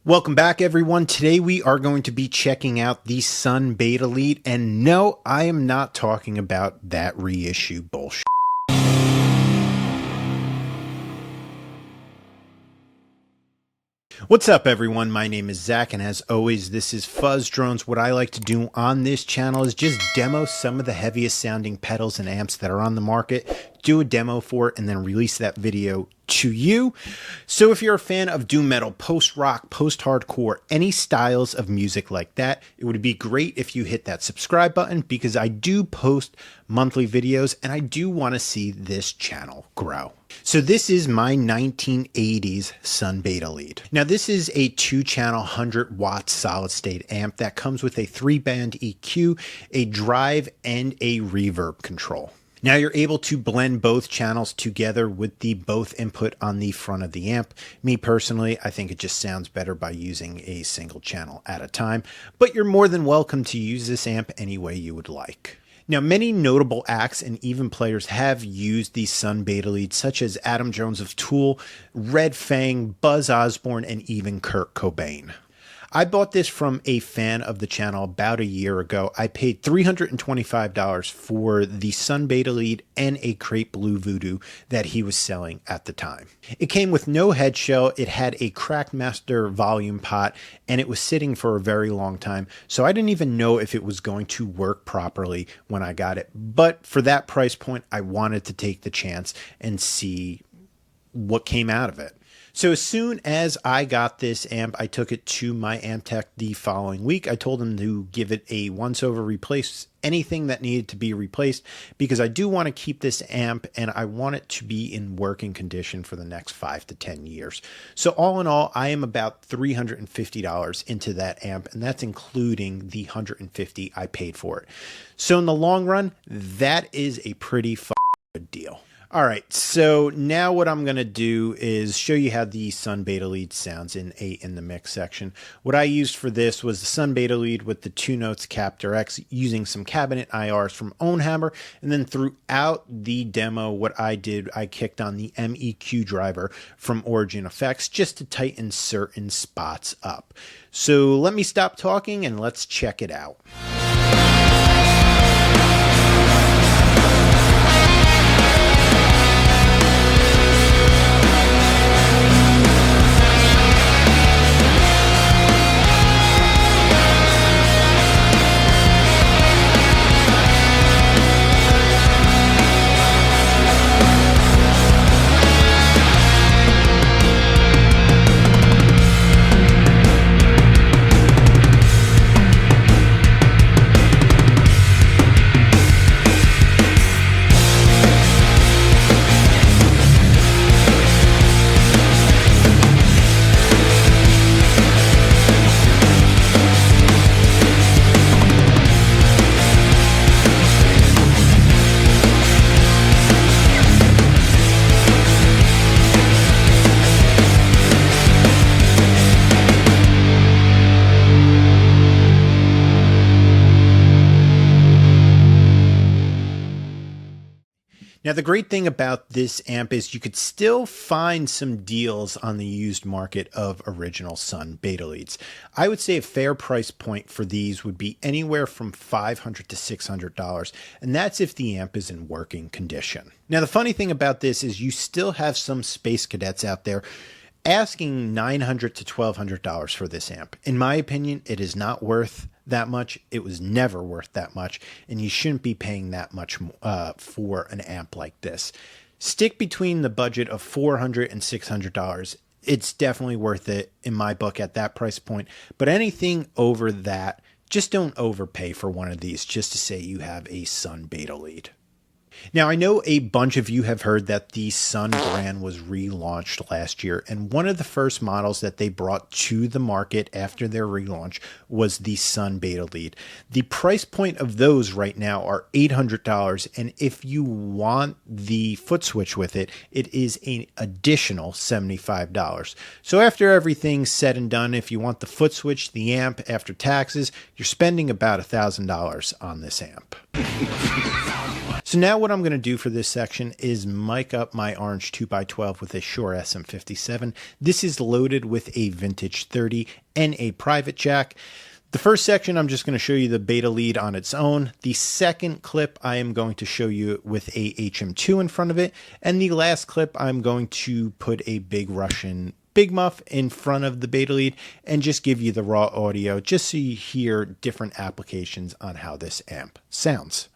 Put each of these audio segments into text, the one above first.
Welcome back, everyone. Today we are going to be checking out the Sunn Beta Lead, and no, I am not talking about that reissue bullshit. What's up, everyone? My name is Zach, and as always, this is Fuzz Drones. What I like to do on this channel is just demo some of the heaviest sounding pedals and amps that are on the market, do a demo for it, and then release that video to you. So if you're a fan of doom metal, post-rock, post-hardcore, any styles of music like that, it would be great if you hit that subscribe button, because I do post monthly videos and I do want to see this channel grow. So this is my 1980s Sunn Beta Lead. Now this is a 2-channel 100-watt solid-state amp that comes with a 3-band EQ, a drive, and a reverb control. Now you're able to blend both channels together with the both input on the front of the amp. Me personally, I think it just sounds better by using a single channel at a time, but you're more than welcome to use this amp any way you would like. Now, many notable acts and even players have used the Sunn Beta Lead, such as Adam Jones of Tool, Red Fang, Buzz Osborne, and even Kurt Cobain. I bought this from a fan of the channel about a year ago. I paid $325 for the Sunn Beta Lead and a Crate Blue Voodoo that he was selling at the time. It came with no head shell, it had a cracked master volume pot, and it was sitting for a very long time, so I didn't even know if it was going to work properly when I got it. But for that price point, I wanted to take the chance and see what came out of it. So as soon as I got this amp, I took it to my amp tech the following week. I told him to give it a once-over, replace anything that needed to be replaced, because I do want to keep this amp and I want it to be in working condition for the next 5 to 10 years. So all in all, I am about $350 into that amp, and that's including the $150 I paid for it. So in the long run, that is a pretty good deal. All right, so now what I'm going to do is show you how the Sunn Beta Lead sounds in the mix section. What I used for this was the Sunn Beta Lead with the 2 notes Captor X, using some cabinet IRs from Ownhammer, and then throughout the demo, what I did, I kicked on the MEQ driver from Origin Effects just to tighten certain spots up. So let me stop talking and let's check it out. Now, the great thing about this amp is you could still find some deals on the used market of original Sunn Beta Leads. I would say a fair price point for these would be anywhere from $500 to $600, and that's if the amp is in working condition. Now, the funny thing about this is you still have some space cadets out there asking $900 to $1,200 for this amp. In my opinion, it is not worth that much. It was never worth that much, and you shouldn't be paying that much for an amp like this. Stick between the budget of $400 and $600. It's definitely worth it in my book at that price point, but anything over that, just don't overpay for one of these just to say you have a Sunn Beta Lead. Now, I know a bunch of you have heard that the Sunn brand was relaunched last year, and one of the first models that they brought to the market after their relaunch was the Sunn Beta Lead. The price point of those right now are $800, and if you want the foot switch with it, it is an additional $75. So after everything's said and done, if you want the foot switch, the amp, after taxes, you're spending about $1,000 on this amp. So now what I'm going to do for this section is mic up my orange 2x12 with a Shure SM57. This is loaded with a vintage 30 and a private jack. The first section, I'm just going to show you the Beta Lead on its own. The second clip, I am going to show you with a HM2 in front of it. And the last clip, I'm going to put a Big Russian Big Muff in front of the Beta Lead and just give you the raw audio just so you hear different applications on how this amp sounds.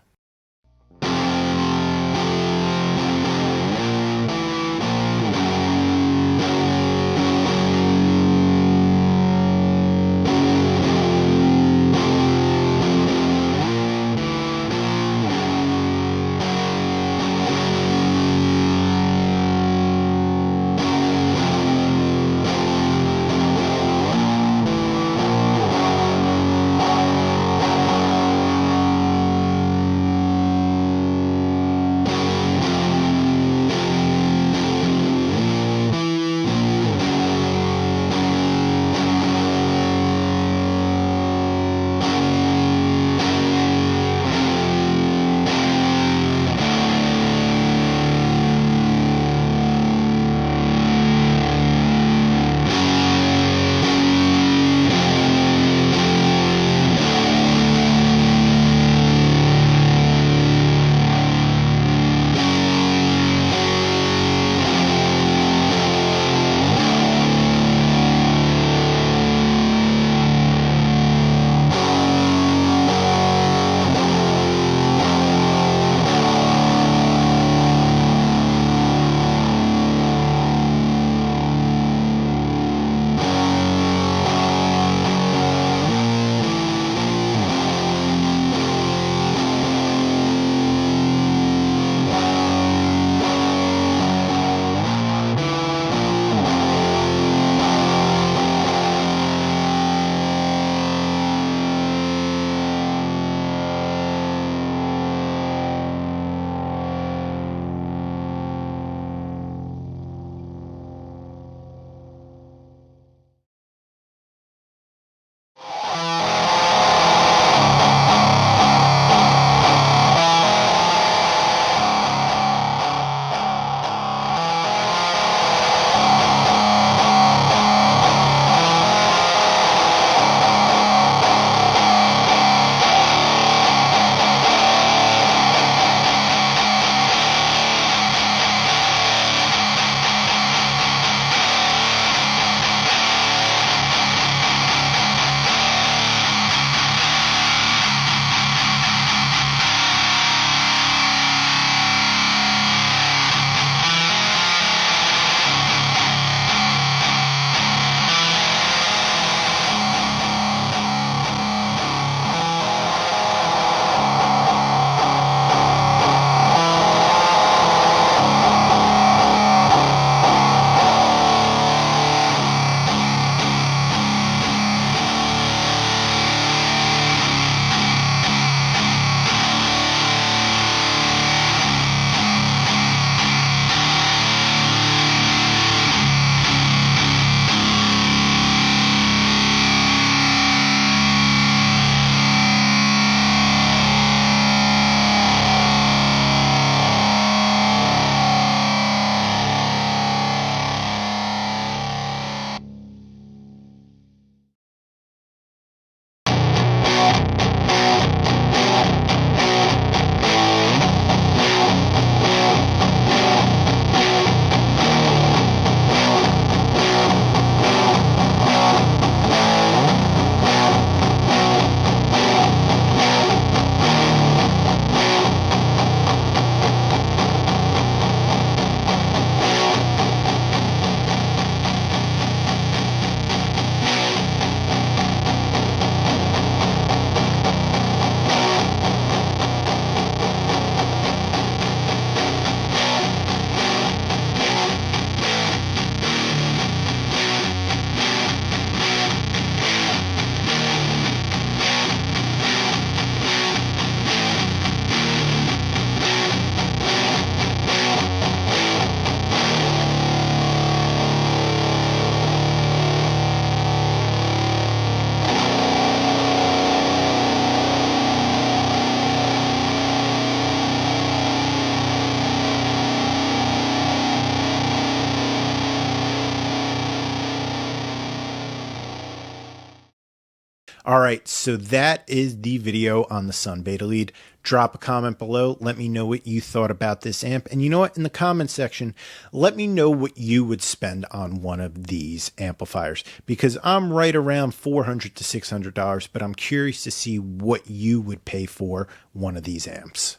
All right, so that is the video on the Sunn Beta Lead. Drop a comment below. Let me know what you thought about this amp. And you know what? In the comment section, let me know what you would spend on one of these amplifiers, because I'm right around $400 to $600, but I'm curious to see what you would pay for one of these amps.